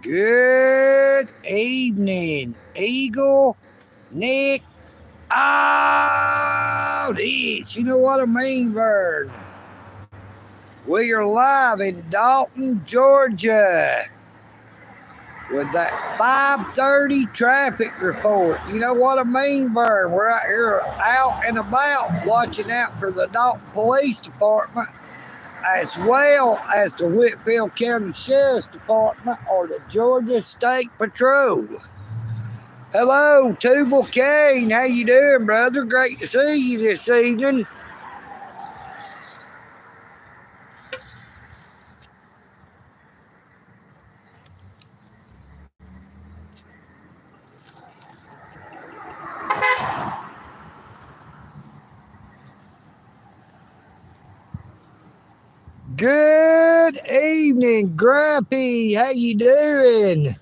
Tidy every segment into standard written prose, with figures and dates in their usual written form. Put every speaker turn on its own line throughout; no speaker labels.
Good evening, Eagle, Nick, AUDIT. You know what I mean, Vern? We are live in Dalton, Georgia with that 5:30 traffic report. You know what I mean, Vern? We're out here out and about watching out for the Dalton Police Department, as well as the Whitfield County Sheriff's Department or the Georgia State Patrol. Hello, Tubal Kane. How you doing, brother? Great to see you this evening. Good evening, Grumpy. How you doing?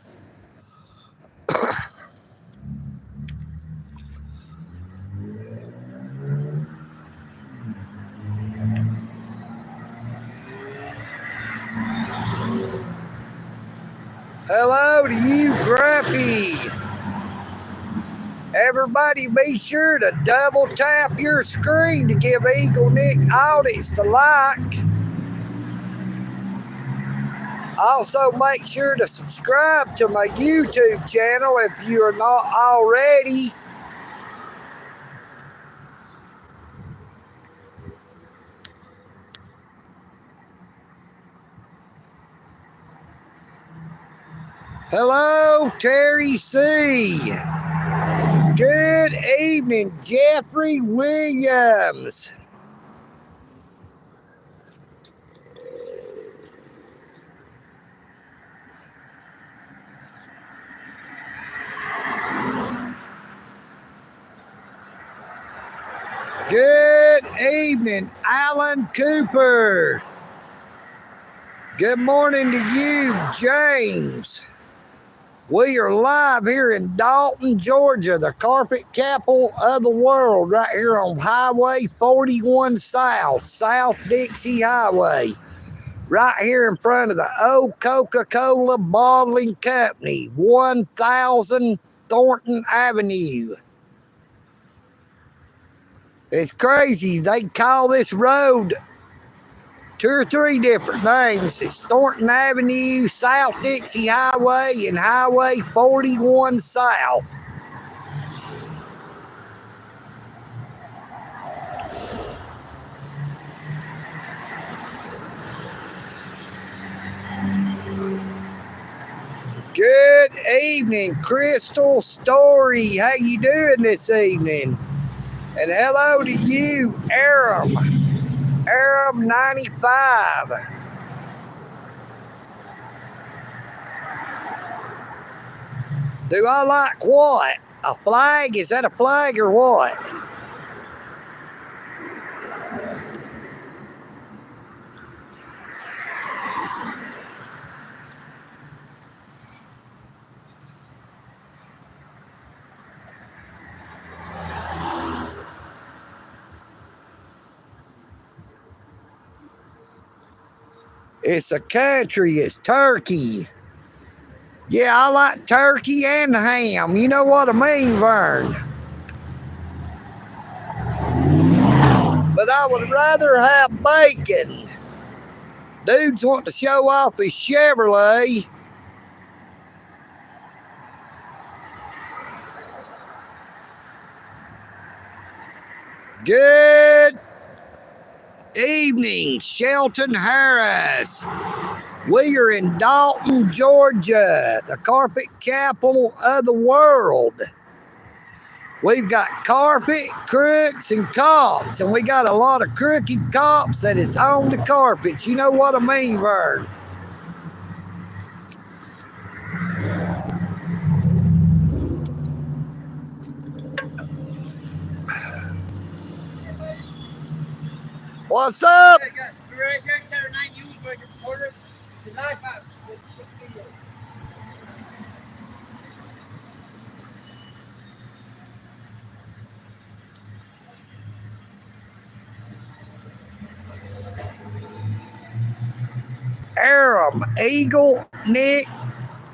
Hello to you, Grumpy. Everybody be sure to double tap your screen to give EagleNick audits the like. Also, make sure to subscribe to my YouTube channel if you are not already. Hello, Terry C. Good evening, Jeffrey Williams. Good evening, Alan Cooper. Good morning to you, James. We are live here in Dalton, Georgia, the carpet capital of the world, right here on Highway 41 South, South Dixie Highway, right here in front of the old Coca-Cola Bottling Company, 1000 Thornton Avenue. It's crazy. They call this road 2 or 3 different names. It's Thornton Avenue, South Dixie Highway, and Highway 41 South. Good evening, Crystal Story. How you doing this evening? And hello to you, Aram 95. Do I like what? A flag? Is that a flag or what? It's a country. It's turkey. Yeah, I like turkey and ham. You know what I mean, Vern? But I would rather have bacon. Dudes want to show off his Chevrolet. Good evening, Shelton Harris. We are in Dalton, Georgia, the carpet capital of the world. We've got carpet, crooks, and cops, and we got a lot of crooked cops that is on the carpets. You know what I mean, Vern? What's up? Aram, EagleNick,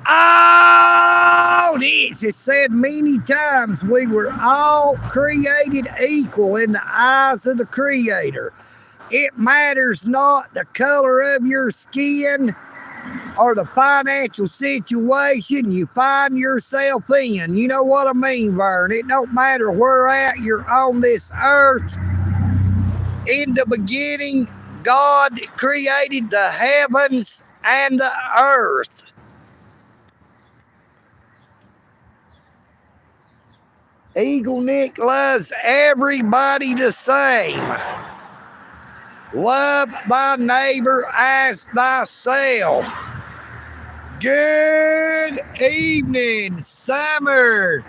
AUDIT. It's said many times we were all created equal in the eyes of the Creator. It matters not the color of your skin or the financial situation you find yourself in. You know what I mean, Vern? It don't matter where at you're on this earth. In the beginning, God created the heavens and the earth. EagleNick loves everybody the same. Love thy neighbor as thyself. Good evening, Summer.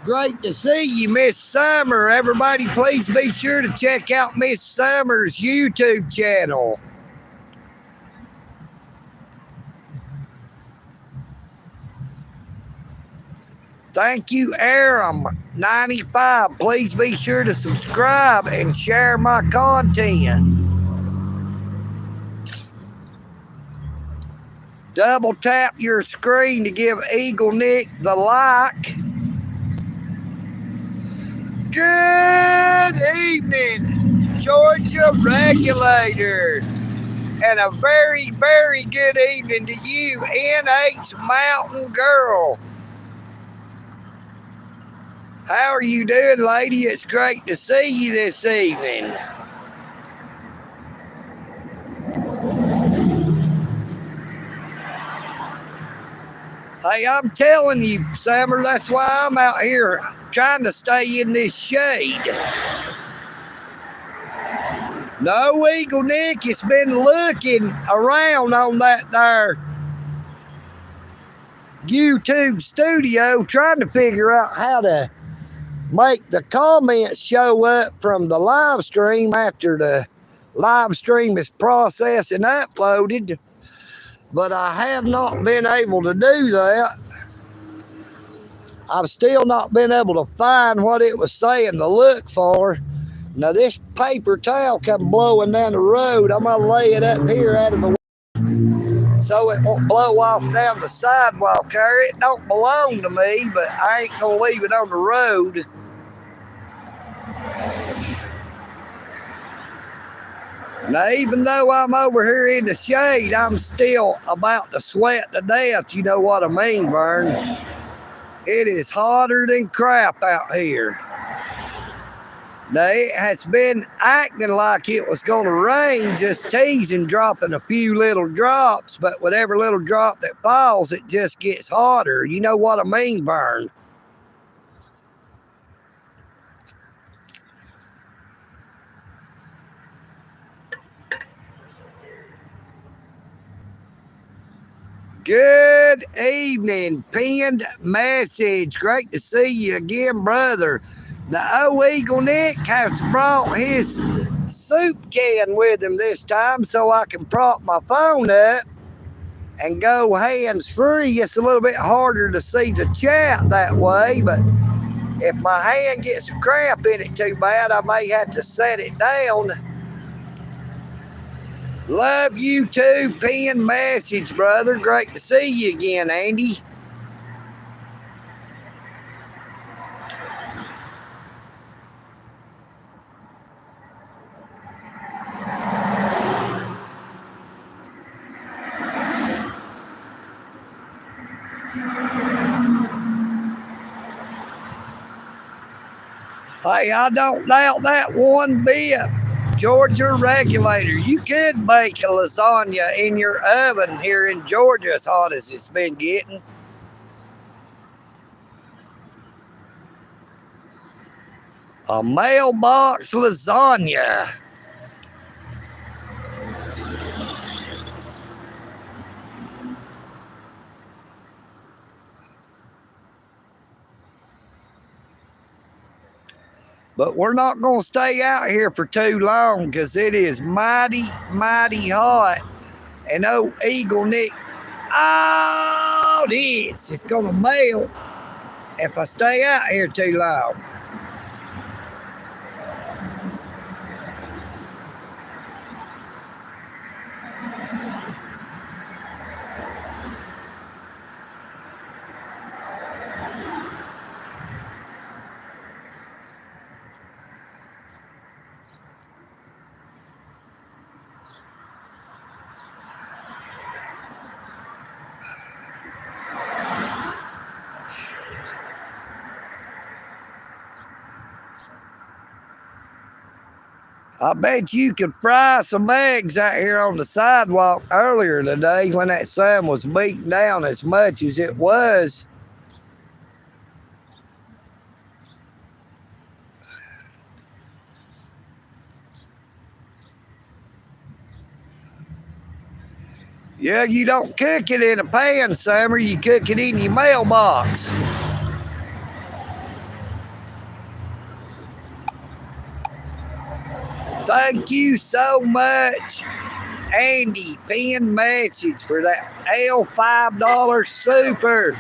Great to see you, Miss Summer. Everybody, please be sure to check out Miss Summer's YouTube channel. Thank you, Aram95. Please be sure to subscribe and share my content. Double tap your screen to give EagleNick the like. Good evening, Georgia Regulator. And a very, very good evening to you, NH Mountain Girl. How are you doing, lady? It's great to see you this evening. Hey, I'm telling you, Summer, that's why I'm out here trying to stay in this shade. No, EagleNick has been looking around on that there YouTube studio trying to figure out how to make the comments show up from the live stream after the live stream is processed and uploaded, but I have not been able to do that. I've still not been able to find what it was saying to look for. Now this paper towel come blowing down the road. I'm gonna lay it up here out of the way so it won't blow off down the sidewalk here. It don't belong to me, but I ain't gonna leave it on the road. Now, even though I'm over here in the shade, I'm still about to sweat to death. You know what I mean, Vern? It is hotter than crap out here. Now, it has been acting like it was going to rain, just teasing, dropping a few little drops. But with every little drop that falls, it just gets hotter. You know what I mean, Vern? Good evening, pinned message. Great to see you again, brother. Now, EagleNick has brought his soup can with him this time so I can prop my phone up and go hands-free. It's a little bit harder to see the chat that way, but if my hand gets a cramp in it too bad, I may have to set it down. Love you too, pinned message, brother. Great to see you again, Andy. Hey, I don't doubt that one bit. Georgia Regulator, you could bake a lasagna in your oven here in Georgia as hot as it's been getting. A mailbox lasagna. But we're not going to stay out here for too long because it is mighty, mighty hot. And oh, EagleNick, oh, it's going to melt if I stay out here too long. I bet you could fry some eggs out here on the sidewalk earlier today when that sun was beating down as much as it was. Yeah, you don't cook it in a pan, Summer. You cook it in your mailbox. Thank you so much, Andy. Pinned message for that $5 super.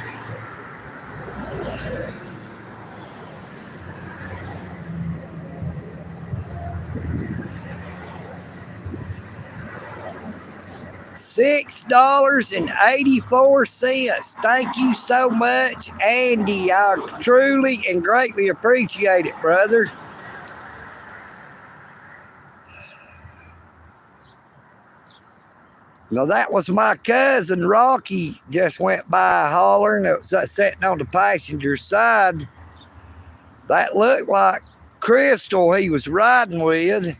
$6.84. Thank you so much, Andy. I truly and greatly appreciate it, brother. Now, that was my cousin, Rocky, just went by hollering. It was sitting on the passenger side. That looked like Crystal he was riding with.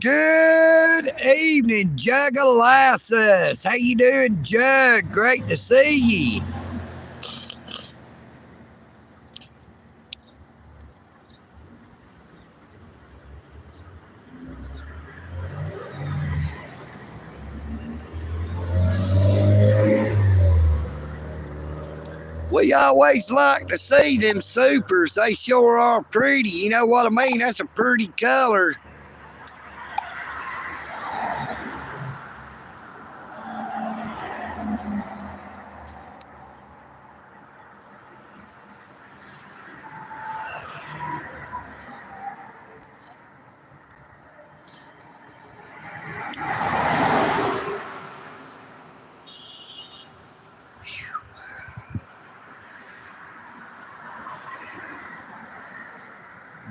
Good evening, Jugalassus. How you doing, Jug? Great to see you. We always like to see them supers. They sure are pretty. You know what I mean? That's a pretty color.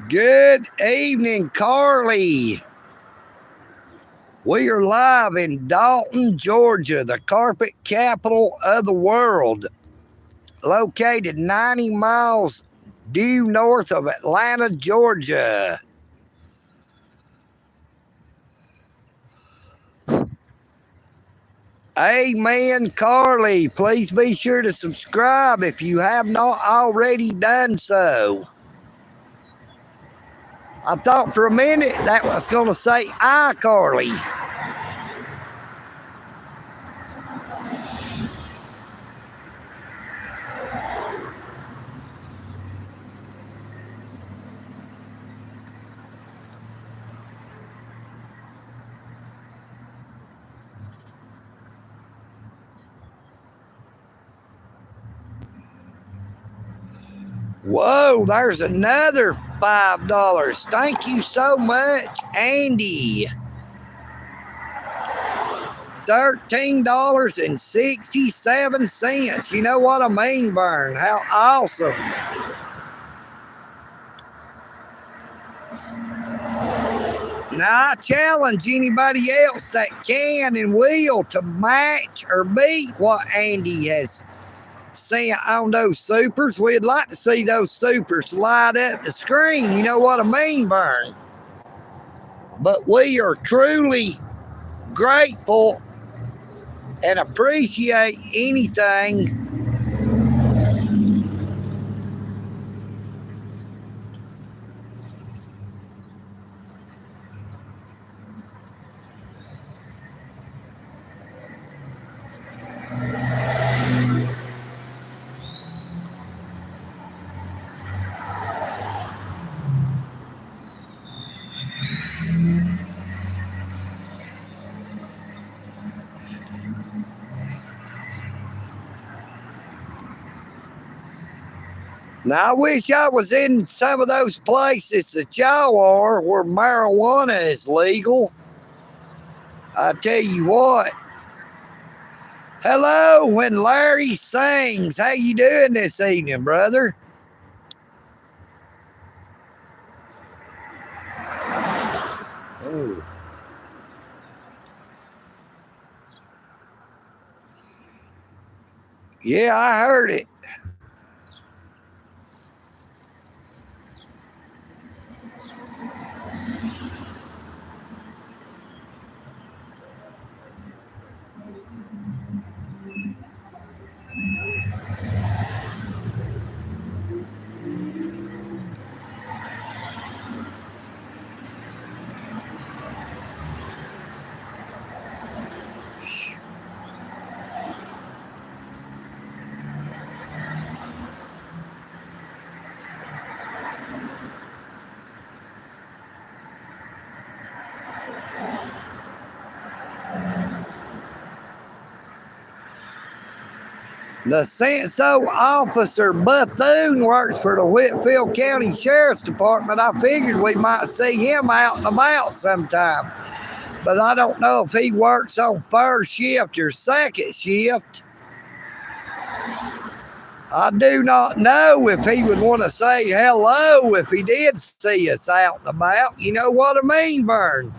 Good evening, Carly. We are live in Dalton, Georgia, the carpet capital of the world, located 90 miles due north of Atlanta, Georgia. Amen, Carly. Please be sure to subscribe if you have not already done so. I thought for a minute that was going to say Carly. Whoa, there's another $5. Thank you so much, Andy. $13.67. You know what I mean, Vern? How awesome. Now, I challenge anybody else that can and will to match or beat what Andy has sent on those supers. We'd like to see those supers light up the screen. You know what I mean, Vern? But we are truly grateful and appreciate anything Now, I wish I was in some of those places that y'all are where marijuana is legal. I tell you what. Hello, when Larry sings. How you doing this evening, brother? Oh. Yeah, I heard it. The Senso officer Bethune works for the Whitfield County Sheriff's Department. I figured we might see him out and about sometime. But I don't know if he works on first shift or second shift. I do not know if he would want to say hello if he did see us out and about. You know what I mean, Vern?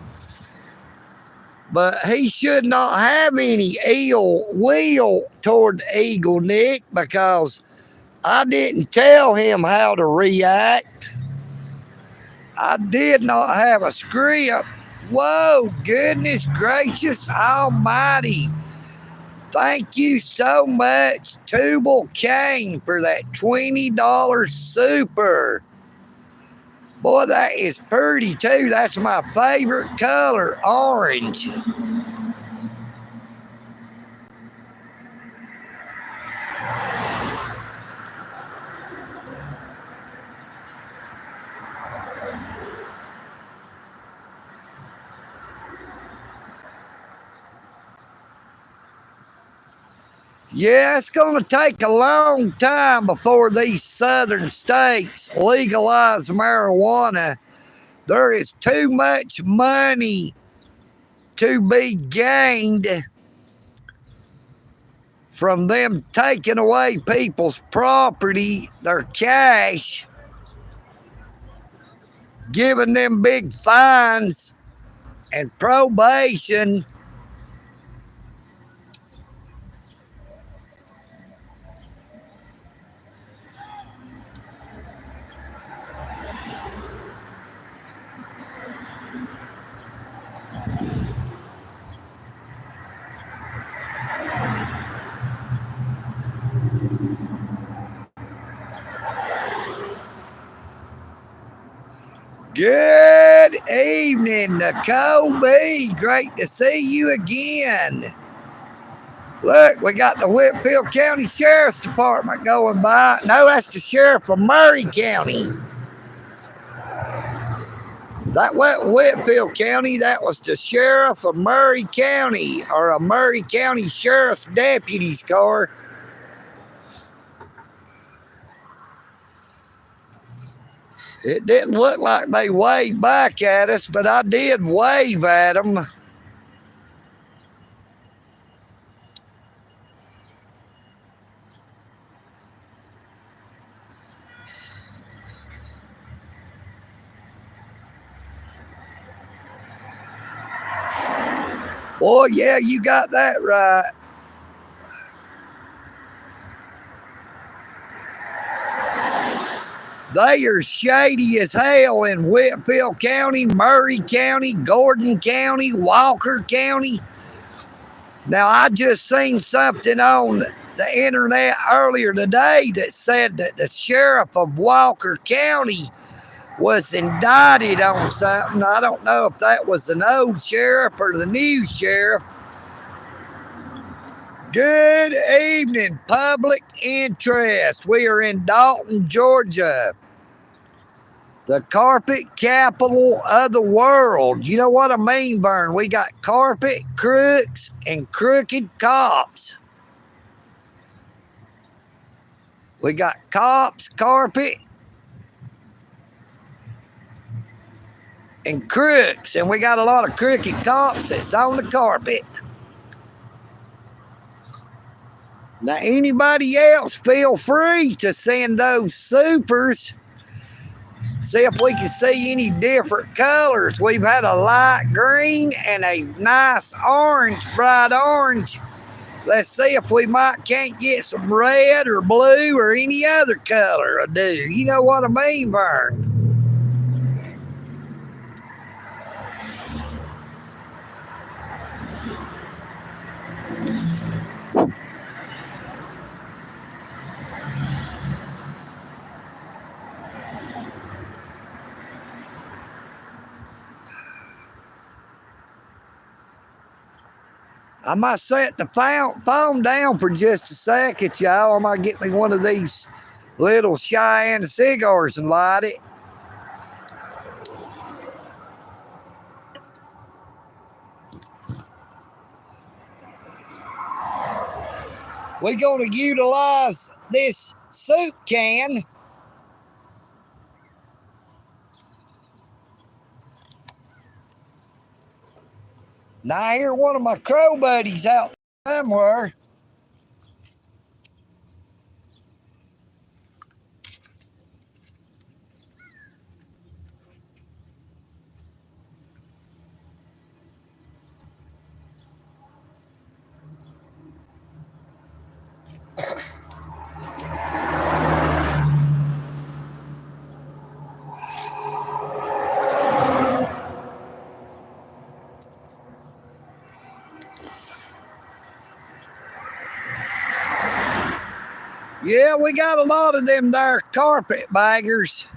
But he should not have any ill will toward EagleNick because I didn't tell him how to react. I did not have a script. Whoa, goodness gracious almighty. Thank you so much, Tubal Kane, for that $20 super. Boy, that is pretty too. That's my favorite color, orange. Yeah, it's going to take a long time before these southern states legalize marijuana. There is too much money to be gained from them taking away people's property, their cash, giving them big fines and probation. Good evening, Nicole B. Great to see you again. Look, we got the Whitfield County Sheriff's Department going by. No, that's the Sheriff of Murray County. That wasn't Whitfield County. That was the Sheriff of Murray County, or a Murray County Sheriff's Deputy's car. It didn't look like they waved back at us, but I did wave at them. Boy, yeah, you got that right. They are shady as hell in Whitfield County, Murray County, Gordon County, Walker County. Now, I just seen something on the internet earlier today that said that the sheriff of Walker County was indicted on something. I don't know if that was an old sheriff or the new sheriff. Good evening, public interest. We are in Dalton, Georgia, the carpet capital of the world. You know what I mean, Vern? We got carpet crooks and crooked cops. We got cops, carpet, and crooks. And we got a lot of crooked cops that's on the carpet. Now, anybody else, feel free to send those supers. See if we can see any different colors. We've had a light green and a nice orange, bright orange. Let's see if we can't get some red or blue or any other color or do. You know what I mean, Vern? I might set the phone down for just a second, y'all. I might get me one of these little Cheyenne cigars and light it. We're going to utilize this soup can. Now I hear one of my crow buddies out somewhere. Yeah, we got a lot of them there carpetbaggers.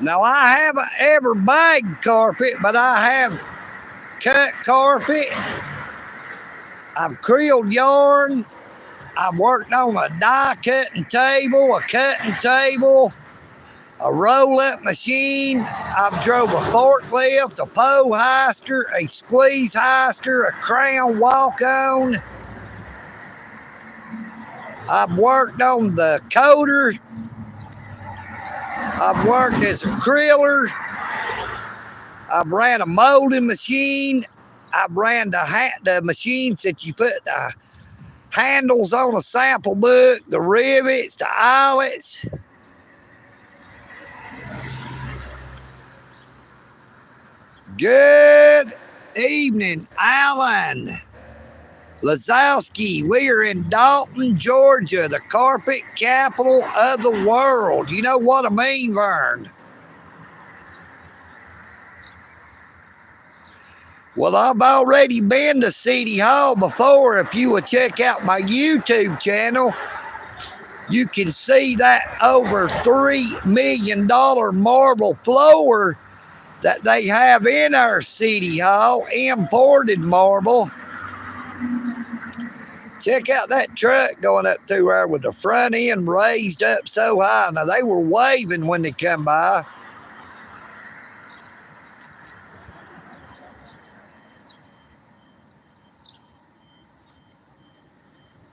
Now, I haven't ever bagged carpet, but I have cut carpet. I've creeled yarn. I've worked on a die cutting table, a cutting table, a roll-up machine. I've drove a forklift, a pole heister, a squeeze heister, a crown walk-on. I've worked on the coder. I've worked as a criller. I've ran a molding machine. I've ran the machines that you put the handles on a sample book, the rivets, the eyelets. Good evening, Alan Lazowski. We are in Dalton, Georgia, the carpet capital of the world. You know what I mean, Vern? Well, I've already been to City Hall before. If you would check out my YouTube channel, you can see that over $3 million marble floor that they have in our City Hall, imported marble. Check out that truck going up through there with the front end raised up so high. Now, they were waving when they come by.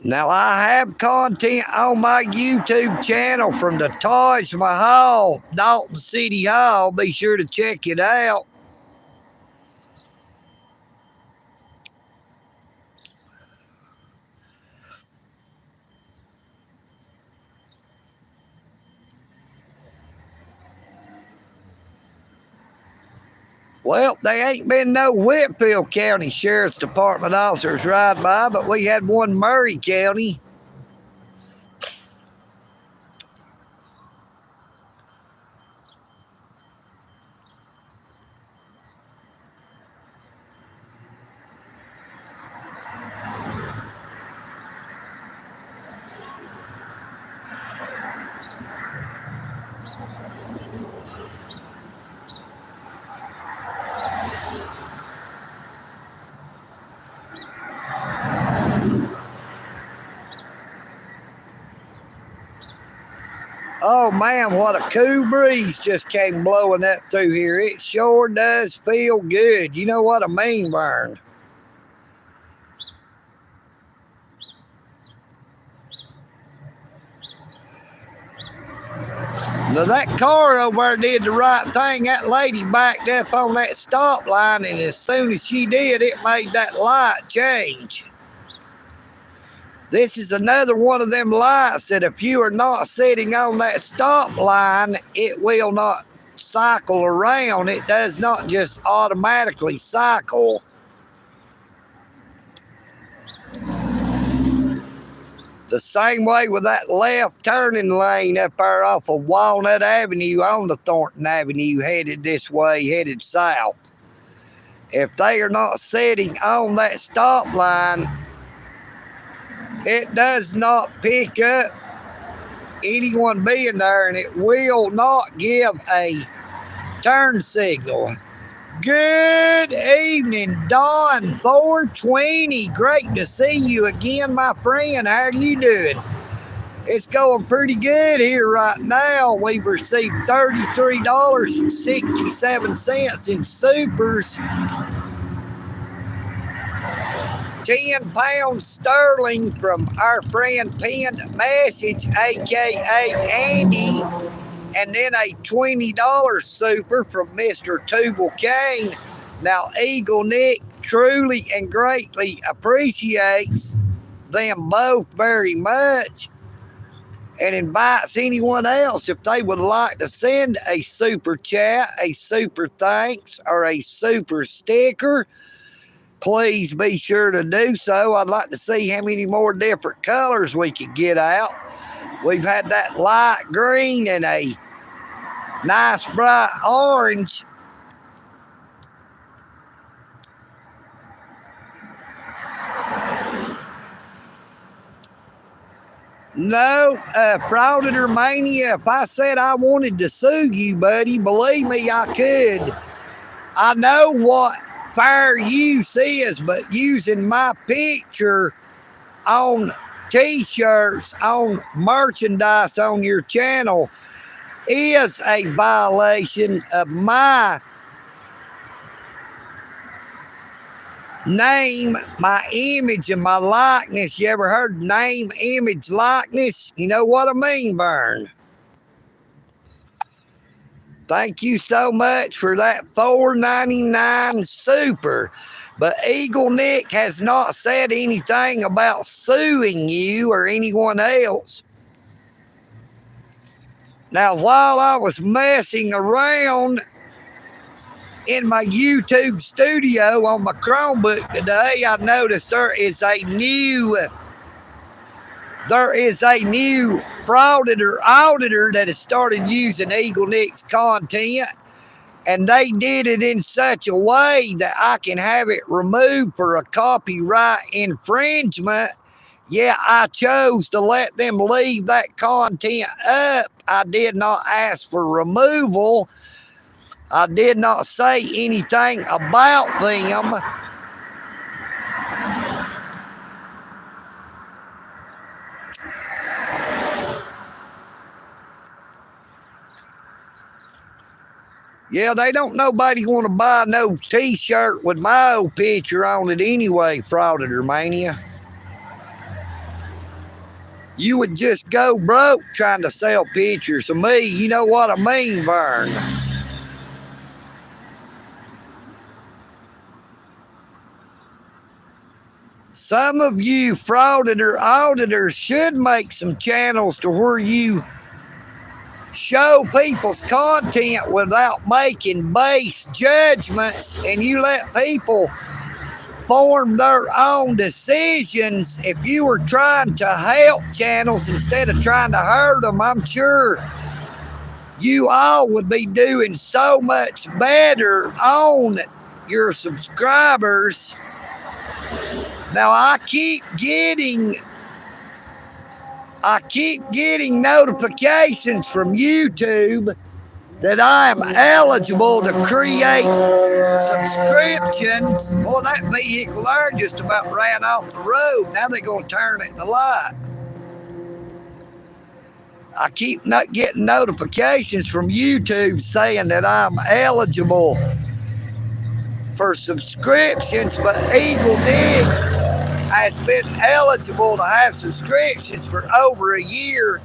Now, I have content on my YouTube channel from the Taj Mahal, Dalton City Hall. Be sure to check it out. Well, they ain't been no Whitfield County Sheriff's Department officers ride by, but we had one Murray County. Oh man, what a cool breeze just came blowing up through here. It sure does feel good. You know what I mean, Vern? Now that car over there did the right thing. That lady backed up on that stop line, and as soon as she did, it made that light change. This is another one of them lights that if you are not sitting on that stop line, it will not cycle around. It does not just automatically cycle. The same way with that left turning lane up there off of Walnut Avenue on the Thornton Avenue headed this way, headed south. If they are not sitting on that stop line, it does not pick up anyone being there, and it will not give a turn signal. Good evening, Don 420. Great to see you again, my friend. How are you doing? It's going pretty good here right now. We've received $33.67 in supers. 10 pounds sterling from our friend Pinned Message, aka Andy, and then a $20 super from Mr. Tubal Kane. Now, EagleNick truly and greatly appreciates them both very much and invites anyone else, if they would like to send a super chat, a super thanks, or a super sticker, please be sure to do so. I'd like to see how many more different colors we could get out. We've had that light green and a nice bright orange. No, Frauditor Mania, if I said I wanted to sue you, buddy, believe me, I could. I know what fair use is, but using my picture on t-shirts, on merchandise on your channel is a violation of my name, my image, and my likeness. You ever heard name, image, likeness? You know what I mean, VERN. Thank you so much for that $4.99 super. But EagleNick has not said anything about suing you or anyone else. Now, while I was messing around in my YouTube studio on my Chromebook today, I noticed there is a new frauditor auditor that has started using EagleNick's content, and they did it in such a way that I can have it removed for a copyright infringement. Yeah, I chose to let them leave that content up. I did not ask for removal. I did not say anything about them. Yeah, they don't nobody want to buy no t-shirt with my old picture on it anyway, Frauditor Mania. You would just go broke trying to sell pictures of me. You know what I mean, VERN. Some of you frauditor auditors should make some channels to where you show people's content without making base judgments, and you let people form their own decisions. If you were trying to help channels instead of trying to hurt them, I'm sure you all would be doing so much better on your subscribers. Now, I keep getting notifications from YouTube that I am eligible to create subscriptions. Boy, that vehicle there just about ran off the road. Now they're going to turn it in the light. I keep not getting notifications from YouTube saying that I'm eligible for subscriptions, but EagleNick has been eligible to have subscriptions for over a year.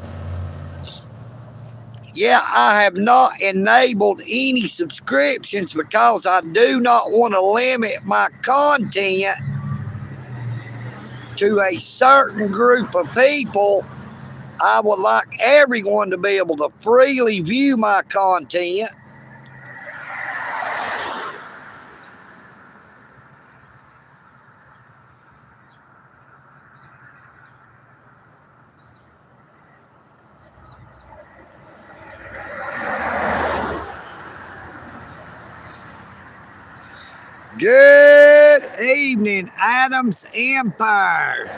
Yeah, I have not enabled any subscriptions because I do not want to limit my content to a certain group of people. I would like everyone to be able to freely view my content. Good evening, Adams Empire.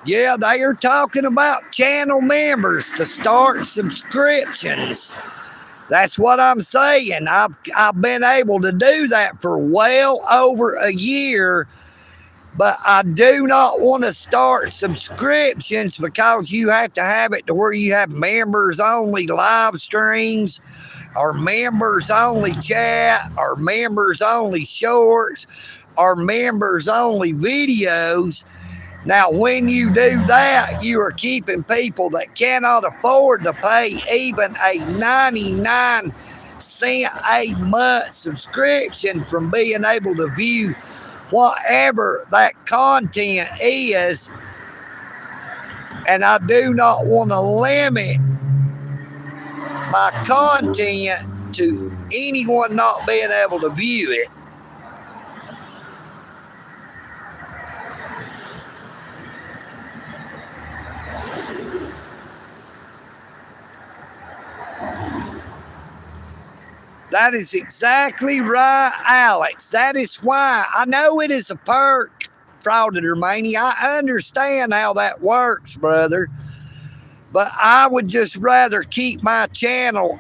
Yeah, they are talking about channel members to start subscriptions. That's what I'm saying. I've been able to do that for well over a year. But I do not want to start subscriptions because you have to have it to where you have members only live streams or members only chat or members only shorts or members only videos. Now, when you do that, you are keeping people that cannot afford to pay even a 99-cent a month subscription from being able to view whatever that content is. And I do not want to limit my content to anyone not being able to view it. That is exactly right, Alex. That is why I know it is a perk, Frauditor Mania. I understand how that works, brother. But I would just rather keep my channel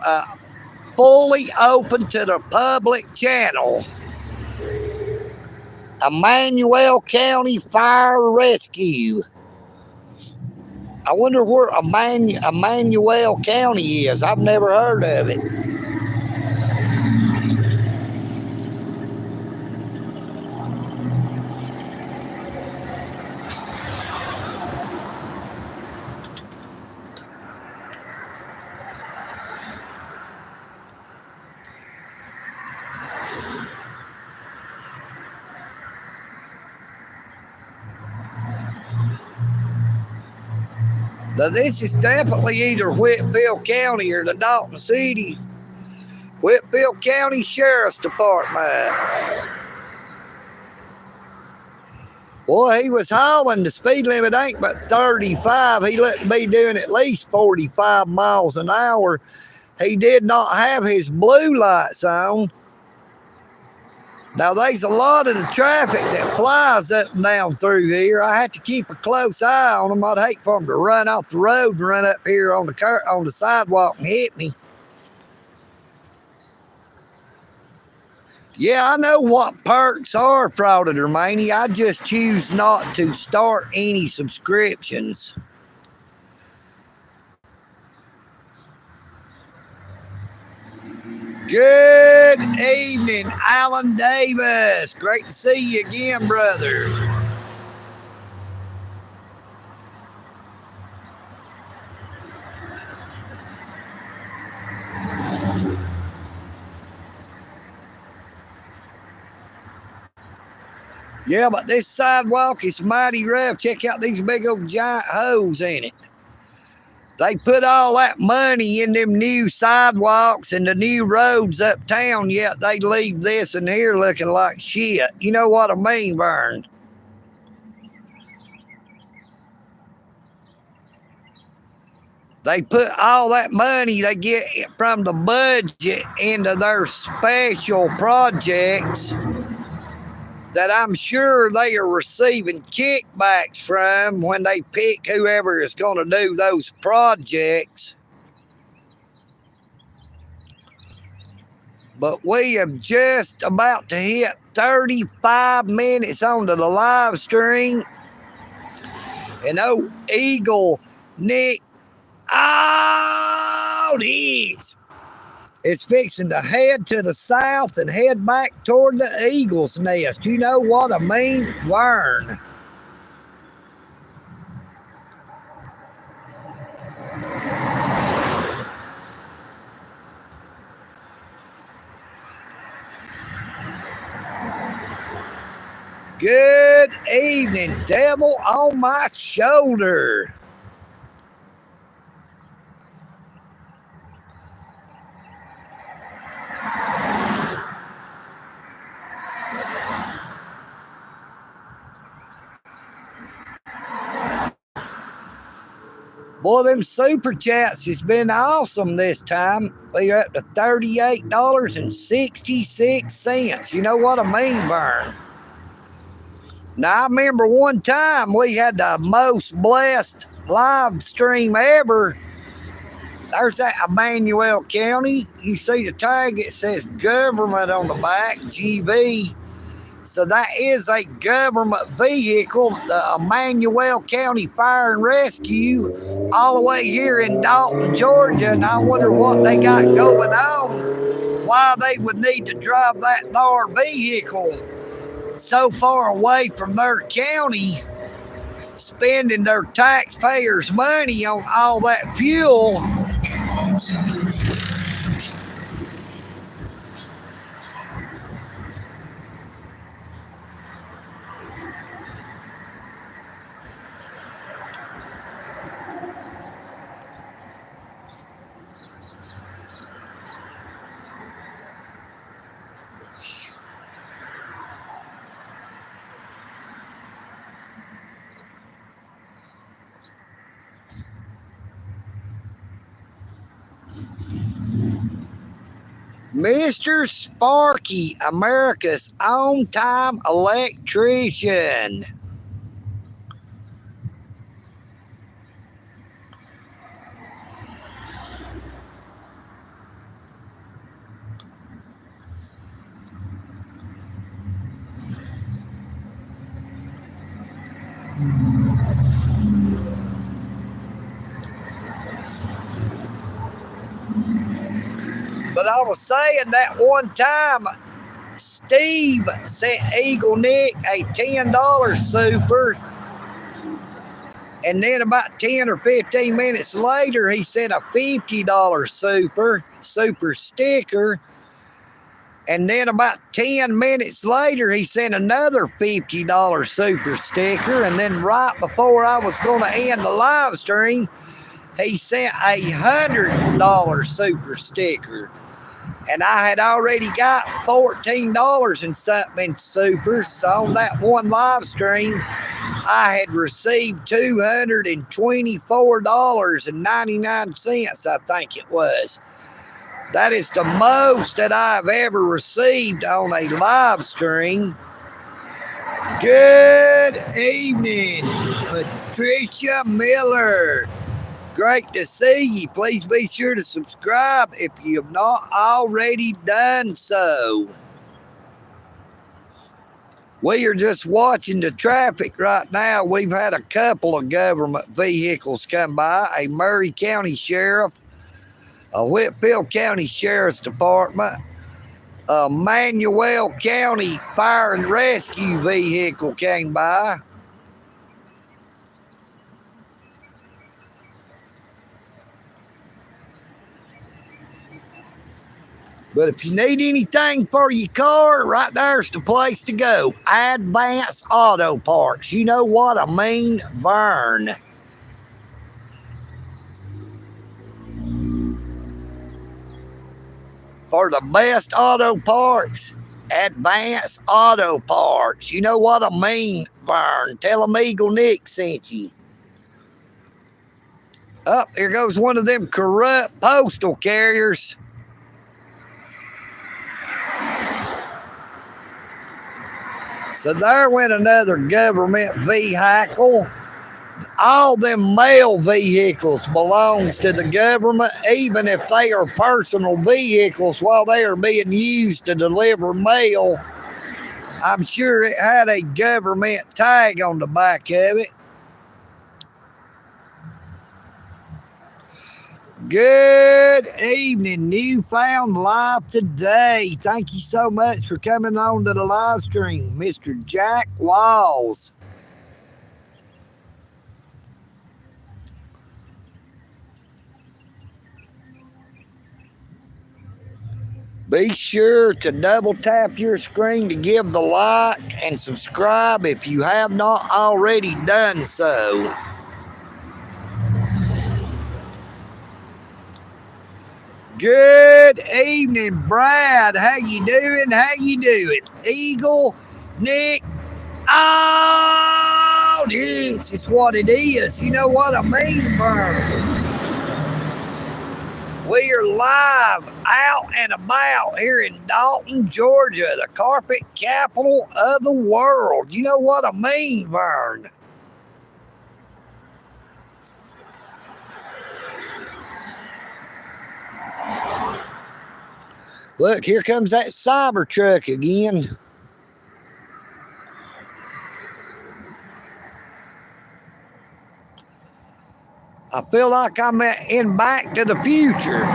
fully open to the public channel. Emmanuel County Fire Rescue. I wonder where Emmanuel County is. I've never heard of it. Now, this is definitely either Whitfield County or the Dalton City, Whitfield County Sheriff's Department. Boy, he was hauling. The speed limit ain't but 35. He let me doing at least 45 miles an hour. He did not have his blue lights on. Now, there's a lot of the traffic that flies up and down through here. I have to keep a close eye on them. I'd hate for them to run off the road and run up here on the sidewalk and hit me. Yeah, I know what perks are, Frauditor Mania. I just choose not to start any subscriptions. Good evening, Alan Davis. Great to see you again, brother. Yeah, but this sidewalk is mighty rough. Check out these big old giant holes in it. They put all that money in them new sidewalks and the new roads uptown, yet they leave this in here looking like shit. You know what I mean, Vern? They put all that money they get from the budget into their special projects that I'm sure they are receiving kickbacks from when they pick whoever is going to do those projects. But we have just about to hit 35 minutes onto the live stream. And oh, EagleNick AUDIT is fixing to head to the south and head back toward the Eagle's Nest. You know what I mean? VERN. Good evening, devil on my shoulder. Boy, them super chats has been awesome this time. They're up to $38.66. You know what I mean, Vern? Now, I remember one time we had the most blessed live stream ever. There's that Emmanuel County. You see the tag, it says government on the back, GB. So that is a government vehicle, the Emmanuel County Fire and Rescue, all the way here in Dalton, Georgia. And I wonder what they got going on, why they would need to drive that darn vehicle so far away from their county, spending their taxpayers' money on all that fuel. Mr. Sparky, America's on-time electrician. But I was saying that one time, Steve sent EagleNick a $10 super, and then about 10 or 15 minutes later, he sent a $50 super sticker, and then about 10 minutes later, he sent another $50 super sticker, and then right before I was going to end the live stream, he sent a $100 super sticker. And I had already got $14 and something in supers. So on that one live stream, I had received $224.99, I think it was. That is the most that I've ever received on a live stream. Good evening, Patricia Miller. Great to see you. Please be sure to subscribe if you have not already done so. We are just watching the traffic right now. We've had a couple of government vehicles come by, a Murray County Sheriff, a Whitfield County Sheriff's Department, a Emmanuel County Fire and Rescue vehicle came by. But if you need anything for your car, right there's the place to go. Advance Auto Parts. You know what I mean? VERN. For the best auto parts, Advance Auto Parts. You know what I mean? VERN. Tell them EagleNick sent you. Up, here goes one of them corrupt postal carriers. So there went another government vehicle. All them mail vehicles belongs to the government, even if they are personal vehicles while they are being used to deliver mail. I'm sure it had a government tag on the back of it. Good evening, Newfound Life Today. Thank you so much for coming on to the live stream, Mr. Jack Walls. Be sure to double tap your screen to give the like and subscribe if you have not already done so. Good evening, Brad. How you doing? How you doing? EagleNick. Oh, this is what it is. You know what I mean, VERN. We are live out and about here in Dalton, Georgia, the carpet capital of the world. You know what I mean, VERN. Look, here comes that cyber truck again. I feel like I'm in Back to the Future.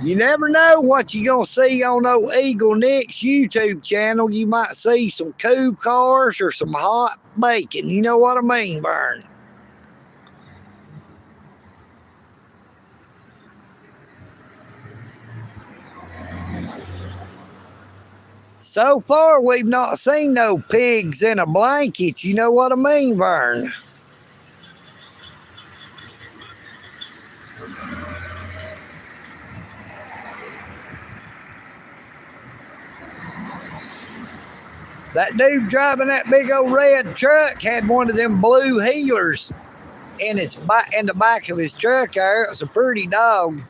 You never know what you're going to see on old EagleNick's YouTube channel. You might see some cool cars or some hot bacon. You know what I mean, Vern? So far, we've not seen no pigs in a blanket. You know what I mean, Vern? That dude driving that big old red truck had one of them blue healers in the back of his truck there. It was a pretty dog.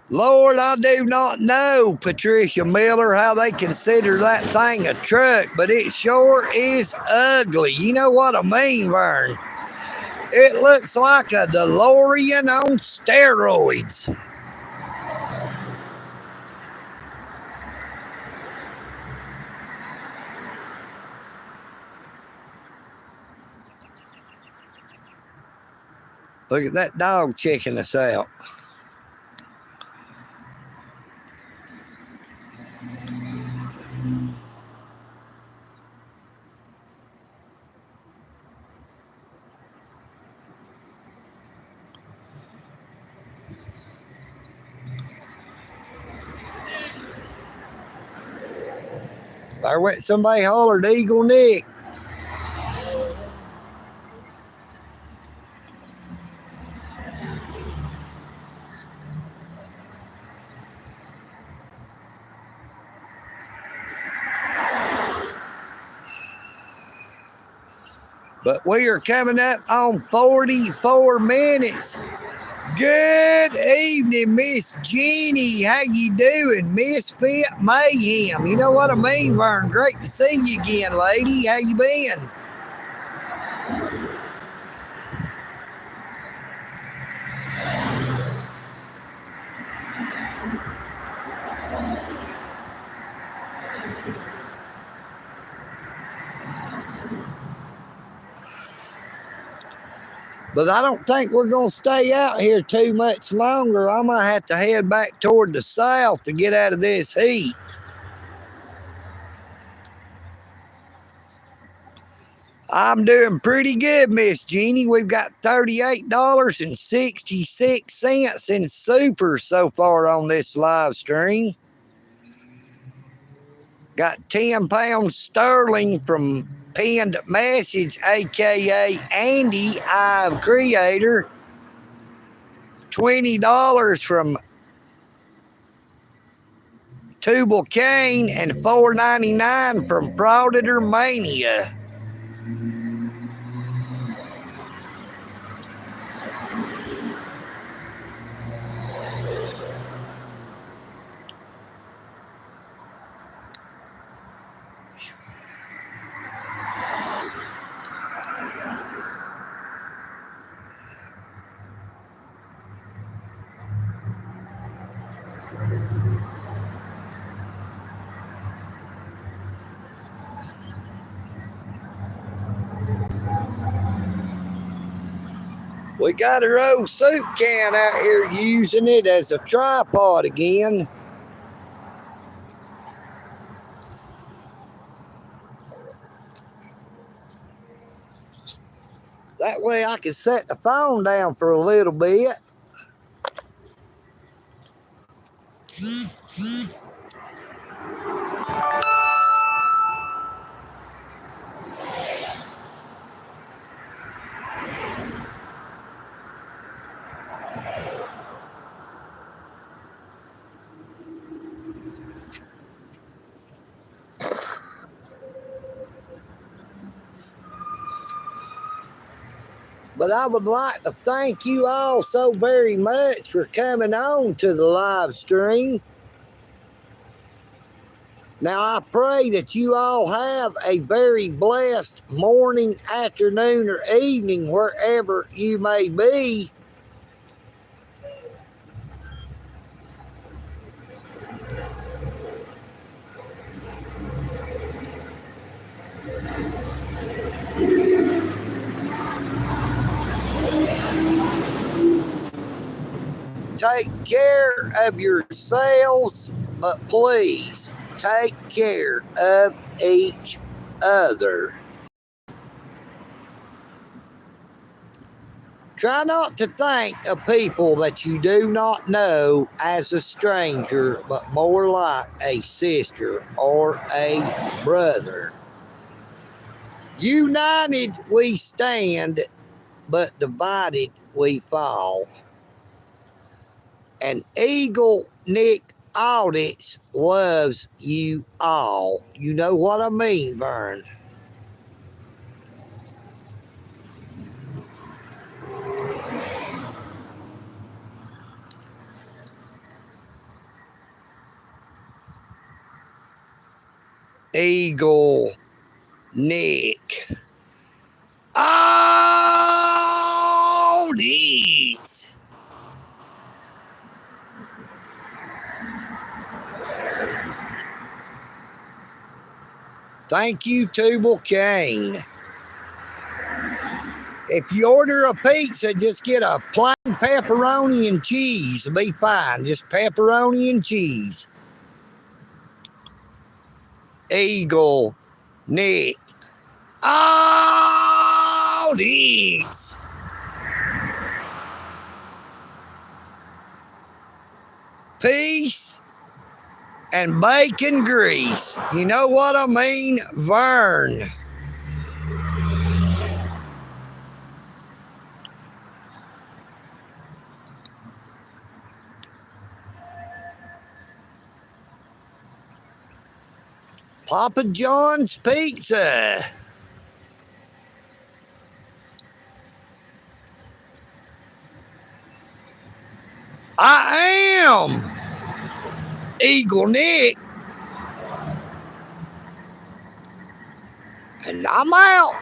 Lord, I do not know, Patricia Miller, how they consider that thing a truck, but it sure is ugly. You know what I mean, Vern? It looks like a DeLorean on steroids. Look at that dog checking us out. There went somebody hollered EagleNick. But we are coming up on 44 minutes. Good evening, Miss Jeannie. How you doing? Misfit Mayhem. You know what I mean, Vern? Great to see you again, lady. How you been? But I don't think we're going to stay out here too much longer. I might have to head back toward the south to get out of this heat. I'm doing pretty good, Miss Jeannie. We've got $38.66 in super so far on this live stream. Got 10 pounds sterling from Pinned Message, aka Andy Ive Creator. $20 from Tubal Kane and $4.99 from Frauditor Mania. We got our old soup can out here using it as a tripod again. That way I can set the phone down for a little bit. But I would like to thank you all so very much for coming on to the live stream. Now, I pray that you all have a very blessed morning, afternoon, or evening, wherever you may be. Take care of yourselves, but please take care of each other. Try not to think of people that you do not know as a stranger, but more like a sister or a brother. United we stand, but divided we fall. And EagleNick Audits loves you all. You know what I mean, Vern. EagleNick Audits. Thank you, Tubal Kane. If you order a pizza, just get a plain pepperoni and cheese. It'll be fine. Just pepperoni and cheese. EagleNick Audits. Peace and bacon grease. You know what I mean? Vern. Papa John's Pizza. I am EagleNick, and I'm out.